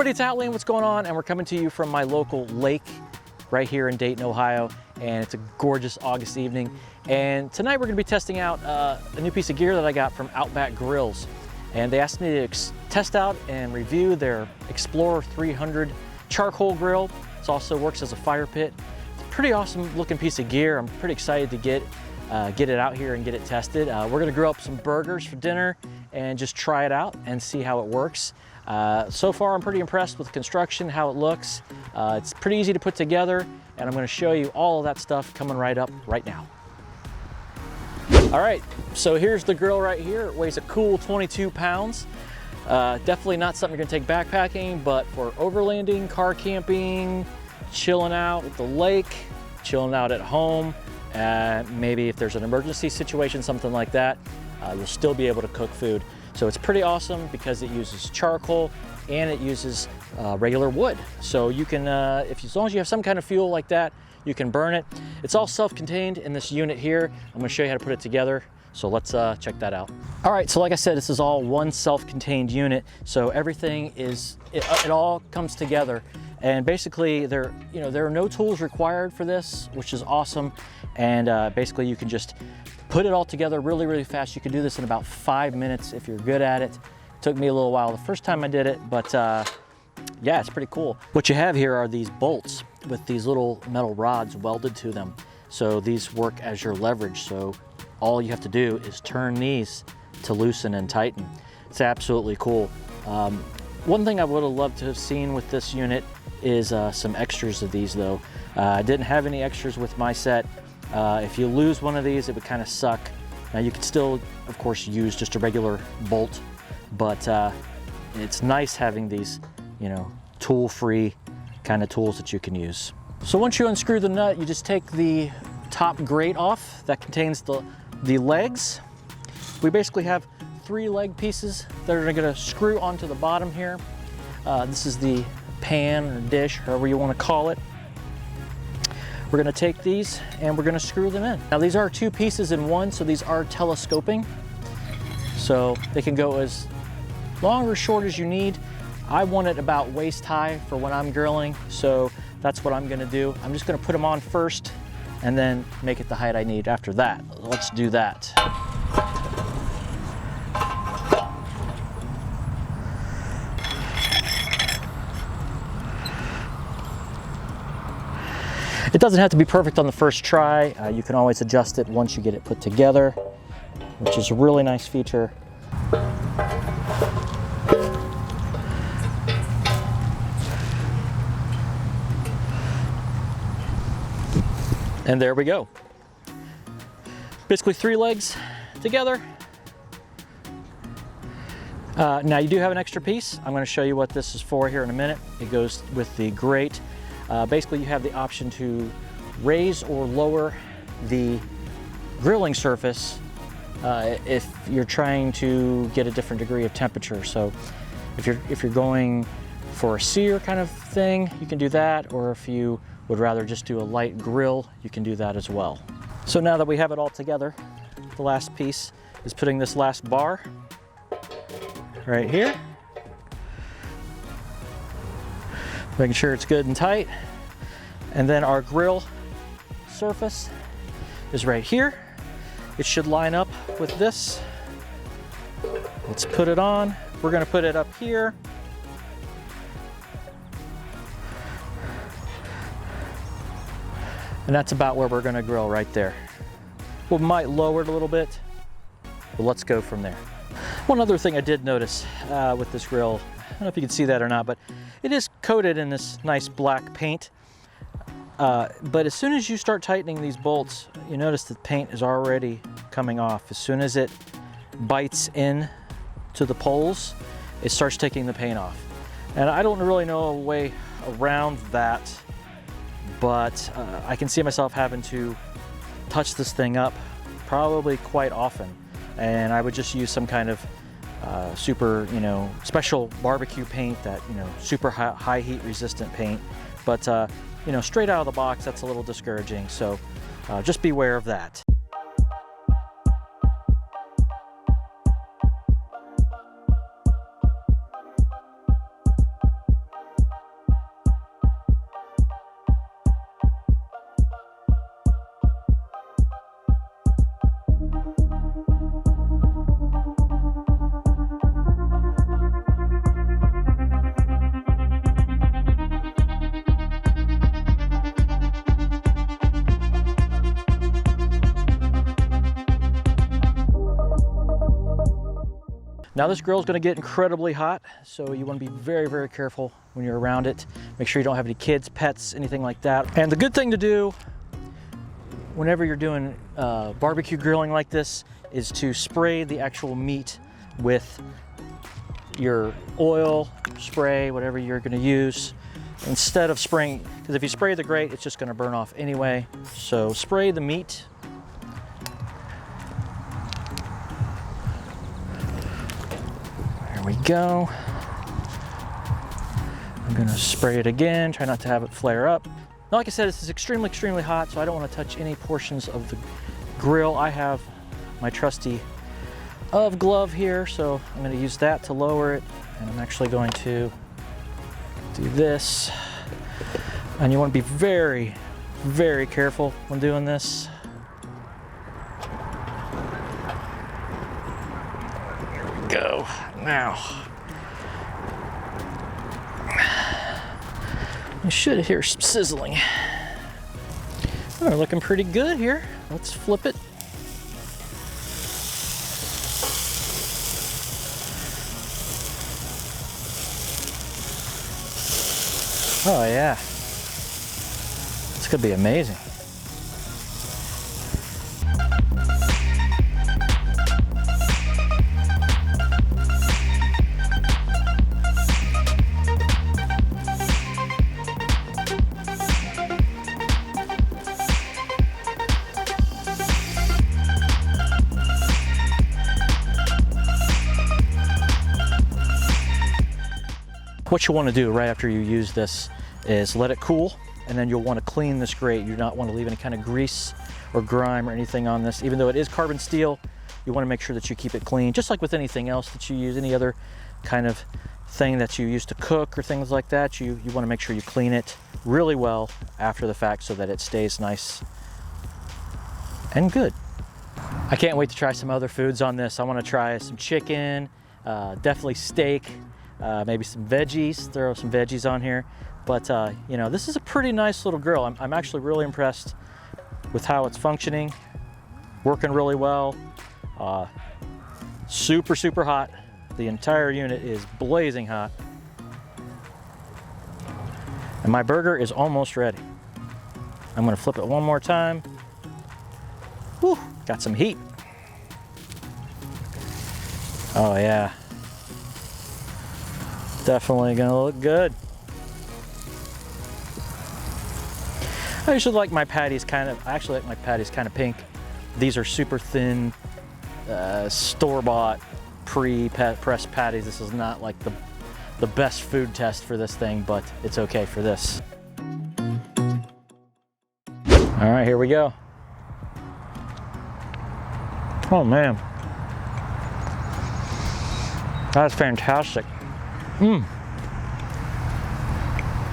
everybody, it's Outland. What's going on? And we're coming to you from my local lake right here in Dayton, Ohio. And it's a gorgeous August evening. And tonight we're gonna be testing out a new piece of gear that I got from Outback Grills. And they asked me to test out and review their Explorer 300 charcoal grill. It also works as a fire pit. It's a pretty awesome looking piece of gear. I'm pretty excited to get it out here and get it tested. We're gonna grill up some burgers for dinner and just try it out and see how it works. So far, I'm pretty impressed with the construction, how it looks. It's pretty easy to put together, and I'm going to show you all of that stuff coming right up right now. All right, so here's the grill right here. It weighs a cool 22 pounds. Definitely not something you're going to take backpacking, but for overlanding, car camping, chilling out at the lake, chilling out at home, maybe if there's an emergency situation, something like that, you'll still be able to cook food. So it's pretty awesome because it uses charcoal and it uses regular wood. So you can, as long as you have some kind of fuel like that, you can burn it. It's all self-contained in this unit here. I'm gonna show you how to put it together. So let's check that out. All right, so like I said, this is all one self-contained unit. So everything it all comes together. And basically there are no tools required for this, which is awesome. And basically you can just put it all together really, really fast. You can do this in about 5 minutes if you're good at it. It took me a little while the first time I did it, but yeah, it's pretty cool. What you have here are these bolts with these little metal rods welded to them. So these work as your leverage. So all you have to do is turn these to loosen and tighten. It's absolutely cool. One thing I would have loved to have seen with this unit is some extras of these though. I didn't have any extras with my set. If you lose one of these, it would kind of suck. Now you could still, of course, use just a regular bolt, but it's nice having these, tool-free kind of tools that you can use. So once you unscrew the nut, you just take the top grate off that contains the legs. We basically have 3 leg pieces that are gonna screw onto the bottom here. This is the pan or dish, however you want to call it. We're gonna take these and we're gonna screw them in. Now these are 2 pieces in one, so these are telescoping. So they can go as long or short as you need. I want it about waist high for when I'm grilling, so that's what I'm gonna do. I'm just gonna put them on first and then make it the height I need after that. Let's do that. It doesn't have to be perfect on the first try. You can always adjust it once you get it put together, which is a really nice feature. And there we go. Basically 3 legs together. Now you do have an extra piece. I'm going to show you what this is for here in a minute. It goes with the grate. Basically you have the option to raise or lower the grilling surface if you're trying to get a different degree of temperature. So if you're going for a sear kind of thing, you can do that, or if you would rather just do a light grill, you can do that as well. So now that we have it all together, the last piece is putting this last bar right here. Making sure it's good and tight. And then our grill surface is right here. It should line up with this. Let's put it on. We're gonna put it up here. And that's about where we're gonna grill, right there. We might lower it a little bit, but let's go from there. One other thing I did notice with this grill, I don't know if you can see that or not, but it is coated in this nice black paint. But as soon as you start tightening these bolts, you notice the paint is already coming off. As soon as it bites in to the poles, it starts taking the paint off. And I don't really know a way around that, but I can see myself having to touch this thing up probably quite often. And I would just use some kind of super, special barbecue paint that, super high heat resistant paint. But, straight out of the box, that's a little discouraging. So just beware of that. Now this grill is going to get incredibly hot, so you want to be very, very careful when you're around it. Make sure you don't have any kids, pets, anything like that. And the good thing to do whenever you're doing barbecue grilling like this is to spray the actual meat with your oil, spray, whatever you're going to use, instead of spraying, because if you spray the grate, it's just going to burn off anyway. So spray the meat. There we go. I'm gonna spray it again, try not to have it flare up. Now, like I said, this is extremely, extremely hot, so I don't want to touch any portions of the grill. I have my trusty glove here, so I'm gonna use that to lower it. And I'm actually going to do this. And you want to be very, very careful when doing this. There we go. Now, you should hear some sizzling. We're looking pretty good here. Let's flip it. Oh yeah, this could be amazing. What you want to do right after you use this is let it cool, and then you'll want to clean this grate. You do not want to leave any kind of grease or grime or anything on this. Even though it is carbon steel, you want to make sure that you keep it clean, just like with anything else that you use, any other kind of thing that you use to cook or things like that. You want to make sure you clean it really well after the fact so that it stays nice and good. I can't wait to try some other foods on this. I want to try some chicken, definitely steak, maybe some veggies, throw some veggies on here. But you know, this is a pretty nice little grill. I'm actually really impressed with how it's functioning, working really well. Super, super hot. The entire unit is blazing hot. And my burger is almost ready. I'm gonna flip it one more time. Whew, got some heat. Oh yeah. Definitely gonna look good. I usually like my patties I actually like my patties kind of pink. These are super thin, store-bought, pre-pressed patties. This is not like the best food test for this thing, but it's okay for this. All right, here we go. Oh man, that's fantastic.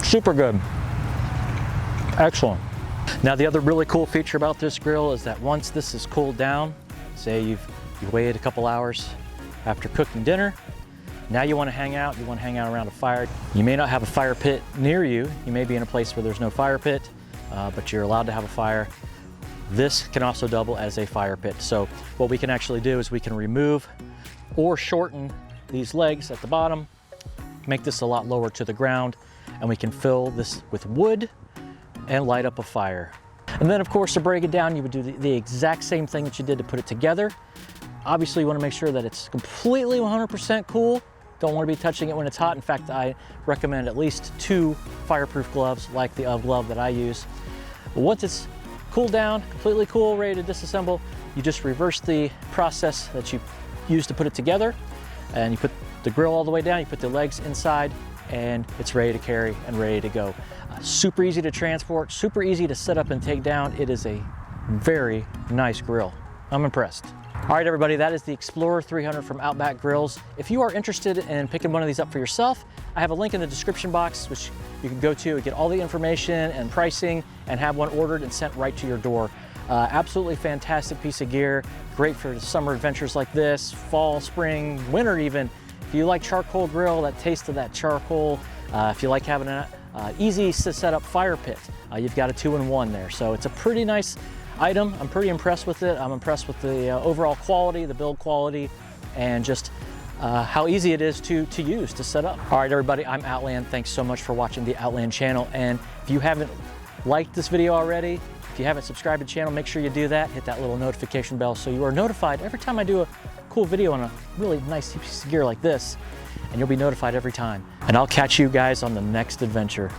Super good. Excellent. Now the other really cool feature about this grill is that once this is cooled down, say you waited a couple hours after cooking dinner, now you want to hang out. You want to hang out around a fire. You may not have a fire pit near you. You may be in a place where there's no fire pit, but you're allowed to have a fire. This can also double as a fire pit. So what we can actually do is we can remove or shorten these legs at the bottom, make this a lot lower to the ground, and we can fill this with wood and light up a fire. And then of course, to break it down, you would do the exact same thing that you did to put it together. Obviously you want to make sure that it's completely 100% cool. Don't want to be touching it when it's hot. In fact, I recommend at least 2 fireproof gloves like the glove that I use. But once it's cooled down, completely cool, ready to disassemble, you just reverse the process that you used to put it together, and you put the grill all the way down, you put the legs inside, and it's ready to carry and ready to go. Super easy to transport, super easy to set up and take down. It is a very nice grill. I'm impressed. All right, everybody, that is the Explorer 300 from Outback Grills. If you are interested in picking one of these up for yourself, I have a link in the description box, which you can go to and get all the information and pricing and have one ordered and sent right to your door. Absolutely fantastic piece of gear. Great for summer adventures like this, fall, spring, winter even. If you like charcoal grill, that taste of that charcoal, if you like having an easy to set up fire pit, you've got a 2-in-1 there. So it's a pretty nice item. I'm pretty impressed with it. I'm impressed with the overall quality, the build quality, and just how easy it is to use, to set up. All right, everybody, I'm Outland. Thanks so much for watching the Outland channel. And if you haven't liked this video already, if you haven't subscribed to the channel, make sure you do that. Hit that little notification bell so you are notified every time I do a cool video on a really nice piece of gear like this, and you'll be notified every time. And I'll catch you guys on the next adventure.